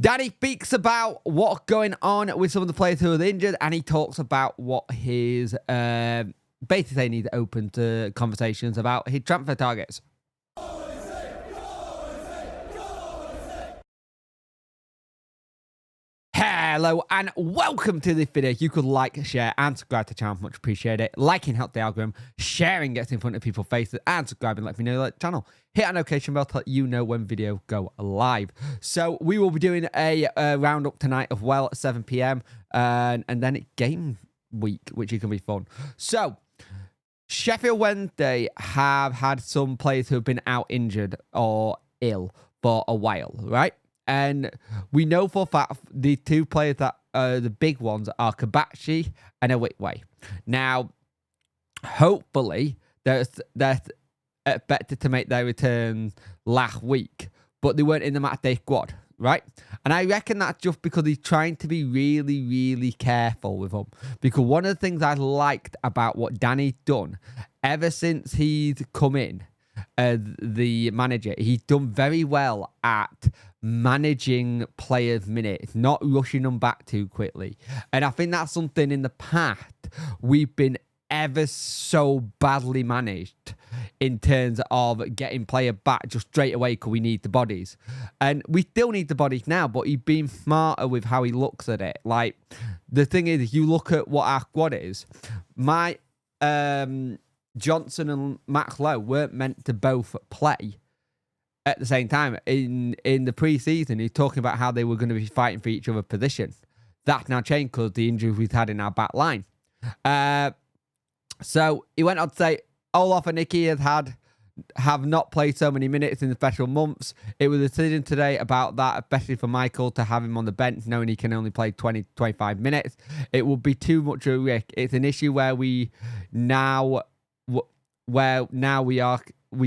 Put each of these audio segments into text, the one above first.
Danny speaks about what's going on with some of the players who are injured, and he talks about what his basically saying he's open to conversations about his transfer targets. Hello and welcome to this video. You could like, share and subscribe to the channel. Much appreciate it. Liking helps the algorithm. Sharing gets in front of people's faces. And subscribing lets me know you like the channel. Hit a notification bell to let you know when video go live. So we will be doing a roundup tonight of well at 7 p.m. And then it's game week, which is going to be fun. So Sheffield Wednesday have had some players who have been out injured or ill for a while, right? And we know for a fact the two players that are the big ones are Kabachi and Awitwe. Now, hopefully, they're expected to make their return last week, but they weren't in the match day squad, right? And I reckon that's just because he's trying to be really, really careful with them. Because one of the things I liked about what Danny's done ever since he's come in, the manager, he's done very well at managing players' minutes, not rushing them back too quickly. And I think that's something in the past we've been ever so badly managed in terms of getting player back just straight away because we need the bodies. And we still need the bodies now, but he's been smarter with how he looks at it. Like, the thing is, you look at what our squad is, my Johnson and Max Lowe weren't meant to both play at the same time. In the pre-season, he's talking about how they were going to be fighting for each other's position. That's now changed because the injuries we've had in our back line. So he went on to say, Olaf and Nicky have not played so many minutes in the special months. It was a decision today about that, especially for Michael to have him on the bench, knowing he can only play 20, 25 minutes. It would be too much of a risk. It's an issue where we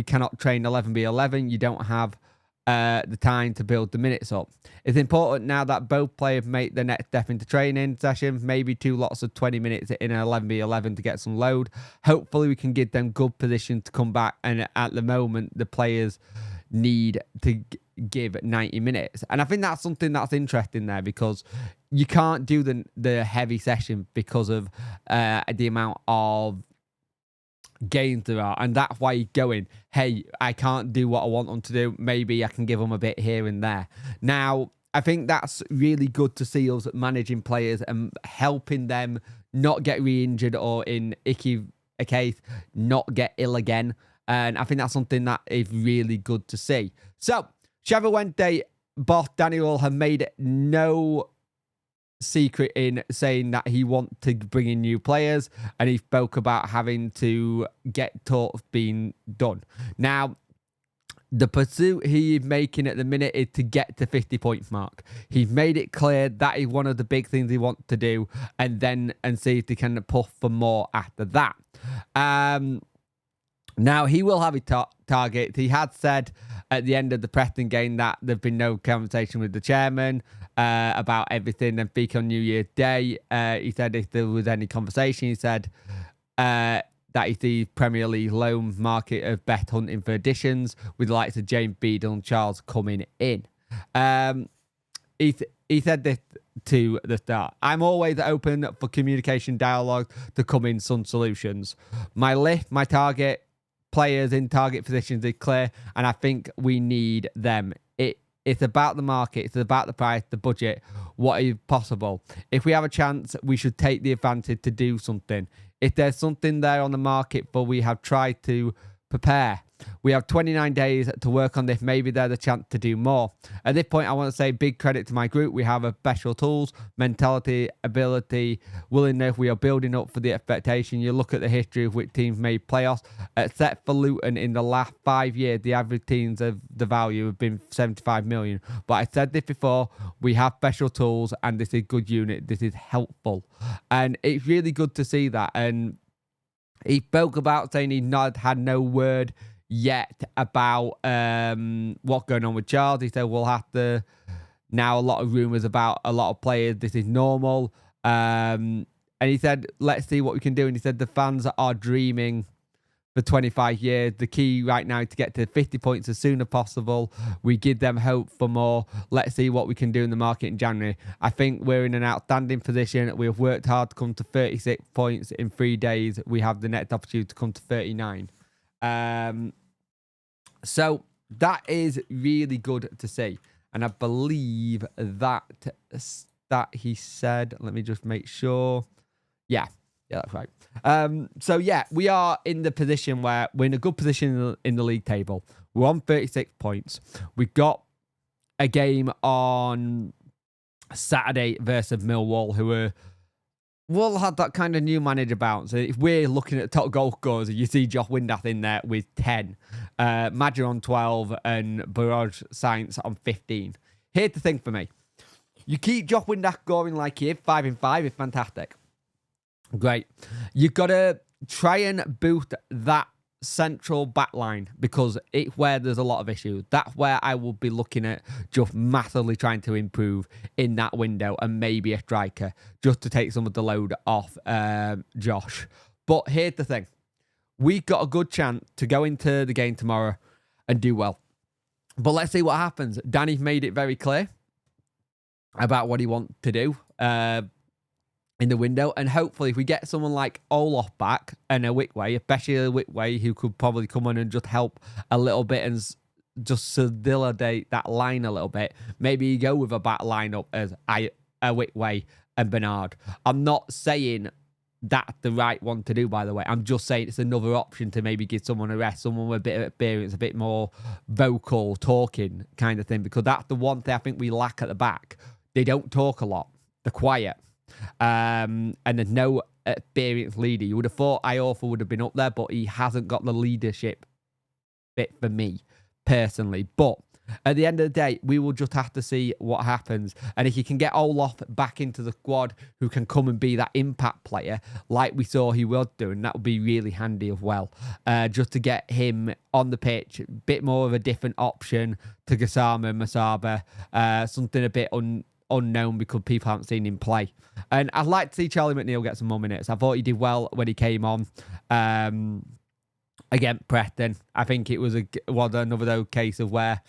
cannot train 11v11. You don't have the time to build the minutes up. It's important now that both players make the next step into training session, maybe 2 lots of 20 minutes in an 11v11 to get some load. Hopefully we can give them good position to come back, and at the moment the players need to give 90 minutes. And I think that's something that's interesting there, because you can't do the heavy session because of the amount of games there are, and that's why you're going, hey, I can't do what I want them to do, maybe I can give them a bit here and there. Now, I think that's really good to see us managing players and helping them not get re-injured, or in Icky a case, not get ill again. And I think that's something that is really good to see. So, Sheffield Wednesday boss Daniel have made it no secret in saying that he wants to bring in new players, and he spoke about having to get talks being done. Now, the pursuit he's making at the minute is to get to 50 points mark. He's made it clear that is one of the big things he wants to do, and see if they can push for more after that. Now, he will have a target. He had said at the end of the Preston game that there've been no conversation with the chairman about everything, and speak on New Year's Day. He said if there was any conversation, he said that he sees Premier League loan market of best hunting for additions, with the likes of James Beadle and Charles coming in. He said this to the start: I'm always open for communication dialogue to come in some solutions. My target players in target positions is clear, and I think we need them. It's about the market, it's about the price, the budget, what is possible. If we have a chance, we should take the advantage to do something. If there's something there on the market, but we have tried to prepare. We have 29 days to work on this. Maybe there's a chance to do more. At this point, I want to say big credit to my group. We have a special tools, mentality, ability, willingness. We are building up for the expectation. You look at the history of which teams made playoffs. Except for Luton, in the last 5 years, the average teams of the value have been 75 million. But I said this before, we have special tools, and this is a good unit. This is helpful. And it's really good to see that. And he spoke about saying he had no word yet about what's going on with Charles. He said we'll have to, now a lot of rumours about a lot of players, this is normal. And he said let's see what we can do. And he said the fans are dreaming for 25 years. The key right now is to get to 50 points as soon as possible. We give them hope for more. Let's see what we can do in the market in January. I think we're in an outstanding position. We have worked hard to come to 36 points in 3 days. We have the next opportunity to come to 39. So that is really good to see. And I believe that he said, let me just make sure. Yeah, that's right. So yeah, we are in the position where we're in a good position in the league table. We're on 36 points. We've got a game on Saturday versus Millwall, who will have that kind of new manager bounce. If we're looking at top goal scorers, you see Josh Windass in there with 10, Madger on 12, and Barrage Science on 15. Here's the thing for me. You keep Josh Windass going like he is, 5 in 5, is fantastic. Great. You've got to try and boost that central back line because it's where there's a lot of issues. That's where I will be looking at just massively trying to improve in that window and maybe a striker just to take some of the load off Josh. But here's the thing. We've got a good chance to go into the game tomorrow and do well. But let's see what happens. Danny's made it very clear about what he wants to do in the window, and hopefully if we get someone like Olaf back and a Wickway, especially a Wickway who could probably come on and just help a little bit and just solidify that line a little bit, maybe you go with a back lineup as a Wickway and Bernard. I'm not saying that's the right one to do, by the way. I'm just saying it's another option to maybe give someone a rest, someone with a bit of experience, a bit more vocal, talking kind of thing, because that's the one thing I think we lack at the back. They don't talk a lot. They're quiet. And there's no experienced leader. You would have thought Iorfa would have been up there, but he hasn't got the leadership bit for me, personally. But at the end of the day, we will just have to see what happens. And if you can get Olaf back into the squad who can come and be that impact player, like we saw he was doing, that would be really handy as well. Just to get him on the pitch, a bit more of a different option to Gassama and Masaba, something a bit unknown because people haven't seen him play. And I'd like to see Charlie McNeil get some more minutes. I thought he did well when he came on against Preston. I think it was another case of where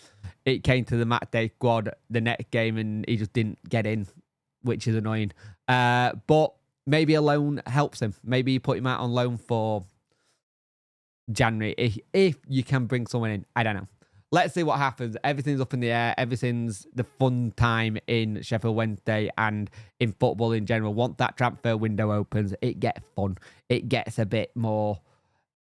it came to the match day squad the next game and he just didn't get in, which is annoying. But maybe a loan helps him. Maybe you put him out on loan for January if you can bring someone in. I don't know. Let's see what happens. Everything's up in the air. Everything's the fun time in Sheffield Wednesday and in football in general. Once that transfer window opens, it gets fun. It gets a bit more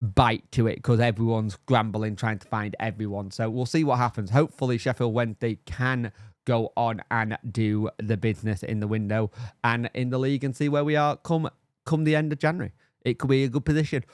bite to it because everyone's scrambling, trying to find everyone. So we'll see what happens. Hopefully Sheffield Wednesday can go on and do the business in the window and in the league and see where we are come the end of January. It could be a good position.